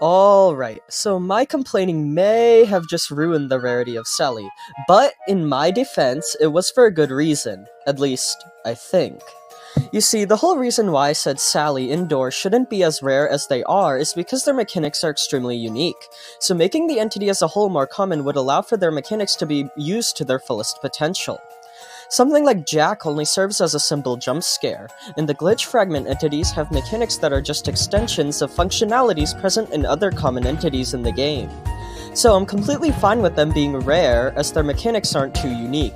Alright, so my complaining may have just ruined the rarity of Sally, but in my defense, it was for a good reason. At least, I think. You see, the whole reason why I said Sally indoors shouldn't be as rare as they are is because their mechanics are extremely unique, so making the entity as a whole more common would allow for their mechanics to be used to their fullest potential. Something like Jack only serves as a simple jump scare, and the glitch fragment entities have mechanics that are just extensions of functionalities present in other common entities in the game. So I'm completely fine with them being rare, as their mechanics aren't too unique.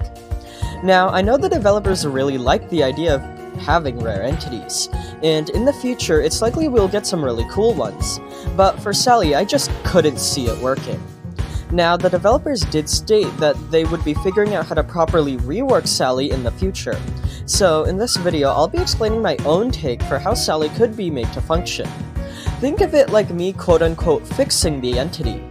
Now, I know the developers really like the idea of having rare entities, and in the future it's likely we'll get some really cool ones, but for Sally I just couldn't see it working. Now, the developers did state that they would be figuring out how to properly rework Sally in the future, so in this video I'll be explaining my own take for how Sally could be made to function. Think of it like me quote-unquote fixing the entity.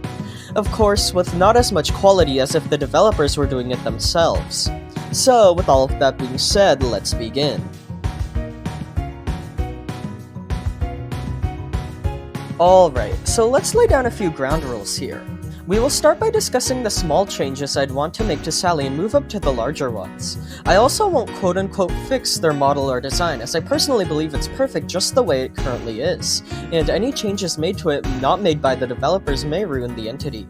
Of course, with not as much quality as if the developers were doing it themselves. So, with all of that being said, let's begin. Alright, so let's lay down a few ground rules here. We will start by discussing the small changes I'd want to make to Sally and move up to the larger ones. I also won't quote-unquote fix their model or design, as I personally believe it's perfect just the way it currently is, and any changes made to it not made by the developers may ruin the entity.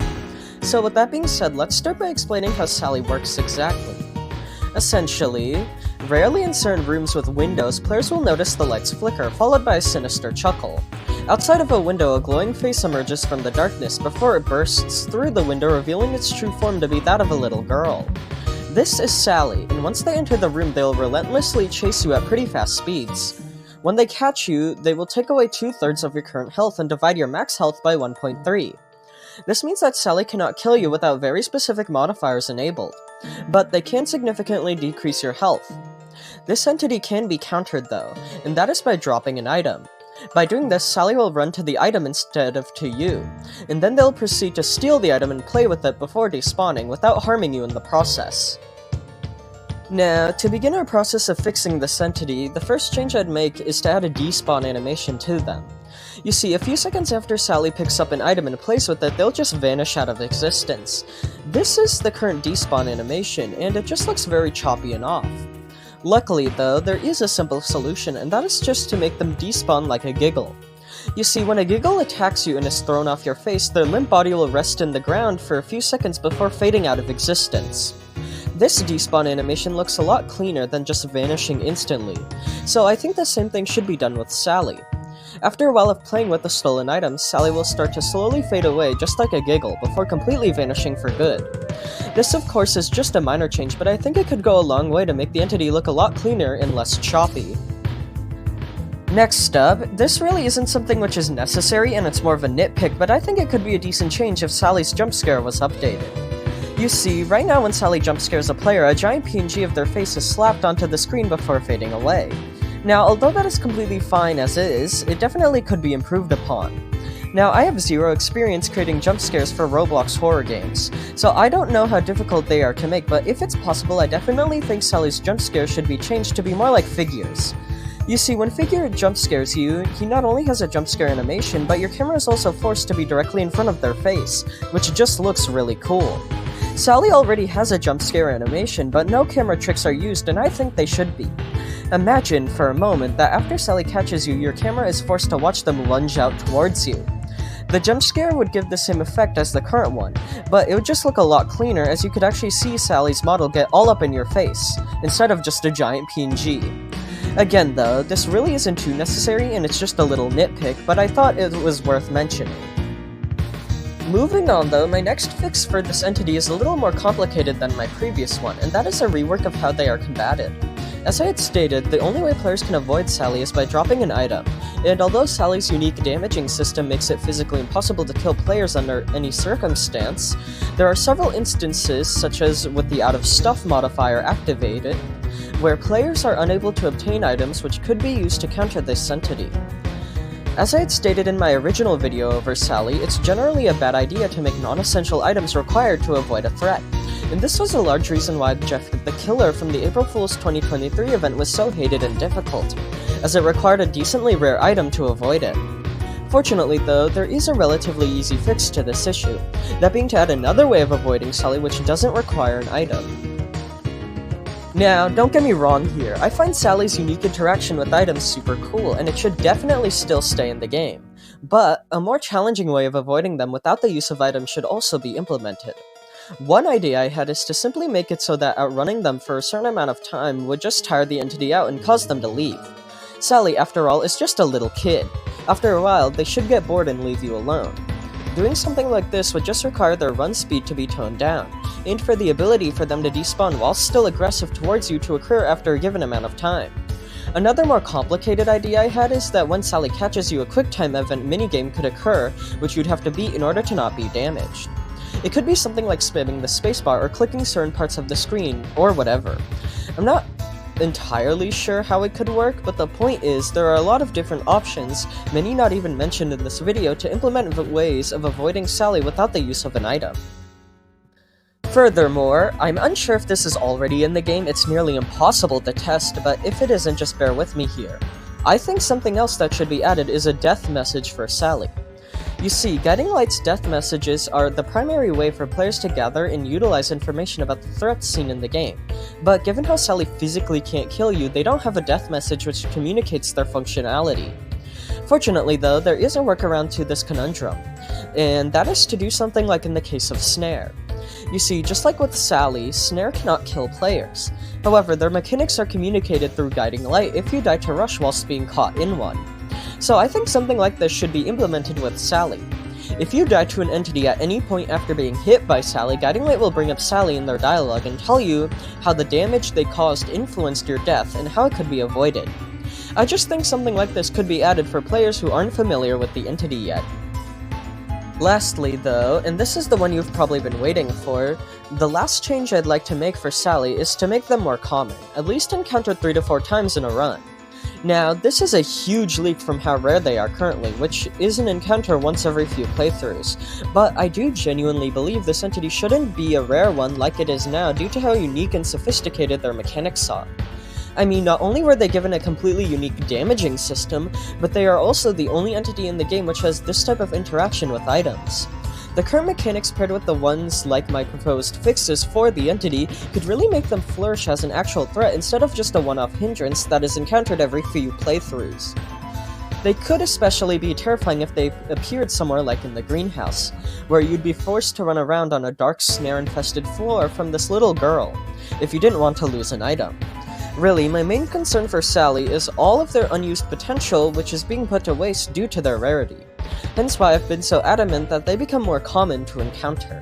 So with that being said, let's start by explaining how Sally works exactly. Essentially, rarely in certain rooms with windows, players will notice the lights flicker, followed by a sinister chuckle. Outside of a window, a glowing face emerges from the darkness before it bursts through the window, revealing its true form to be that of a little girl. This is Sally, and once they enter the room, they'll relentlessly chase you at pretty fast speeds. When they catch you, they will take away 2/3 of your current health and divide your max health by 1.3. This means that Sally cannot kill you without very specific modifiers enabled, but they can significantly decrease your health. This entity can be countered though, and that is by dropping an item. By doing this, Sally will run to the item instead of to you, and then they'll proceed to steal the item and play with it before despawning without harming you in the process. Now, to begin our process of fixing this entity, the first change I'd make is to add a despawn animation to them. You see, a few seconds after Sally picks up an item and plays with it, they'll just vanish out of existence. This is the current despawn animation, and it just looks very choppy and off. Luckily though, there is a simple solution, and that is just to make them despawn like a giggle. You see, when a giggle attacks you and is thrown off your face, their limp body will rest in the ground for a few seconds before fading out of existence. This despawn animation looks a lot cleaner than just vanishing instantly, so I think the same thing should be done with Sally. After a while of playing with the stolen items, Sally will start to slowly fade away just like a giggle, before completely vanishing for good. This of course is just a minor change, but I think it could go a long way to make the entity look a lot cleaner and less choppy. Next up, this really isn't something which is necessary and it's more of a nitpick, but I think it could be a decent change if Sally's jump scare was updated. You see, right now when Sally jump scares a player, a giant PNG of their face is slapped onto the screen before fading away. Now, although that is completely fine as is, it definitely could be improved upon. Now, I have zero experience creating jump scares for Roblox horror games, so I don't know how difficult they are to make, but if it's possible, I definitely think Sally's jump scare should be changed to be more like Figure's. You see, when Figure jump scares you, he not only has a jump scare animation, but your camera is also forced to be directly in front of their face, which just looks really cool. Sally already has a jump scare animation, but no camera tricks are used, and I think they should be. Imagine, for a moment, that after Sally catches you, your camera is forced to watch them lunge out towards you. The jump scare would give the same effect as the current one, but it would just look a lot cleaner as you could actually see Sally's model get all up in your face, instead of just a giant PNG. Again though, this really isn't too necessary and it's just a little nitpick, but I thought it was worth mentioning. Moving on though, my next fix for this entity is a little more complicated than my previous one, and that is a rework of how they are combated. As I had stated, the only way players can avoid Sally is by dropping an item, and although Sally's unique damaging system makes it physically impossible to kill players under any circumstance, there are several instances, such as with the out of stuff modifier activated, where players are unable to obtain items which could be used to counter this entity. As I had stated in my original video over Sally, it's generally a bad idea to make non-essential items required to avoid a threat. and this was a large reason why Jeff the Killer from the April Fool's 2023 event was so hated and difficult, as it required a decently rare item to avoid it. Fortunately though, there is a relatively easy fix to this issue, that being to add another way of avoiding Sally which doesn't require an item. Now, don't get me wrong here, I find Sally's unique interaction with items super cool, and it should definitely still stay in the game. But, a more challenging way of avoiding them without the use of items should also be implemented. One idea I had is to simply make it so that outrunning them for a certain amount of time would just tire the entity out and cause them to leave. Sally, after all, is just a little kid. After a while, they should get bored and leave you alone. Doing something like this would just require their run speed to be toned down, and for the ability for them to despawn while still aggressive towards you to occur after a given amount of time. Another more complicated idea I had is that when Sally catches you, a QuickTime event minigame could occur, which you'd have to beat in order to not be damaged. It could be something like spamming the spacebar or clicking certain parts of the screen, or whatever. I'm not entirely sure how it could work, but the point is there are a lot of different options, many not even mentioned in this video, to implement ways of avoiding Sally without the use of an item. Furthermore, I'm unsure if this is already in the game, it's nearly impossible to test, but if it isn't, just bear with me here. I think something else that should be added is a death message for Sally. You see, Guiding Light's death messages are the primary way for players to gather and utilize information about the threats seen in the game, but given how Sally physically can't kill you, they don't have a death message which communicates their functionality. Fortunately though, there is a workaround to this conundrum, and that is to do something like in the case of Snare. You see, just like with Sally, Snare cannot kill players. However, their mechanics are communicated through Guiding Light if you die to rush whilst being caught in one. So I think something like this should be implemented with Sally. If you die to an entity at any point after being hit by Sally, Guiding Light will bring up Sally in their dialogue and tell you how the damage they caused influenced your death and how it could be avoided. I just think something like this could be added for players who aren't familiar with the entity yet. Lastly though, and this is the one you've probably been waiting for, the last change I'd like to make for Sally is to make them more common, at least encountered 3 to 4 times in a run. Now, this is a huge leap from how rare they are currently, which is an encounter once every few playthroughs, but I do genuinely believe this entity shouldn't be a rare one like it is now due to how unique and sophisticated their mechanics are. I mean, not only were they given a completely unique damaging system, but they are also the only entity in the game which has this type of interaction with items. The current mechanics paired with the ones like my proposed fixes for the entity could really make them flourish as an actual threat instead of just a one-off hindrance that is encountered every few playthroughs. They could especially be terrifying if they appeared somewhere like in the greenhouse, where you'd be forced to run around on a dark snare-infested floor from this little girl, if you didn't want to lose an item. Really, my main concern for Sally is all of their unused potential which is being put to waste due to their rarity. Hence why I've been so adamant that they become more common to encounter.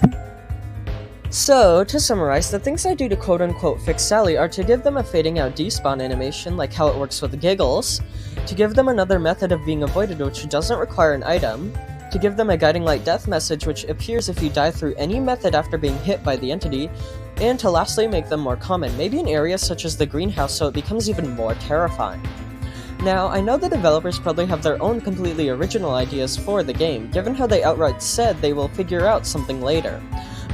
So, to summarize, the things I do to quote-unquote fix Sally are to give them a fading out despawn animation like how it works with Giggles, to give them another method of being avoided which doesn't require an item, to give them a Guiding Light death message which appears if you die through any method after being hit by the entity, and to lastly make them more common, maybe in areas such as the greenhouse so it becomes even more terrifying. Now, I know the developers probably have their own completely original ideas for the game, given how they outright said they will figure out something later.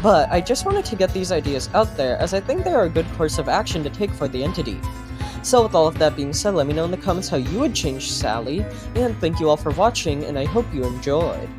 But I just wanted to get these ideas out there, as I think they are a good course of action to take for the entity. So with all of that being said, let me know in the comments how you would change Sally, and thank you all for watching, and I hope you enjoyed.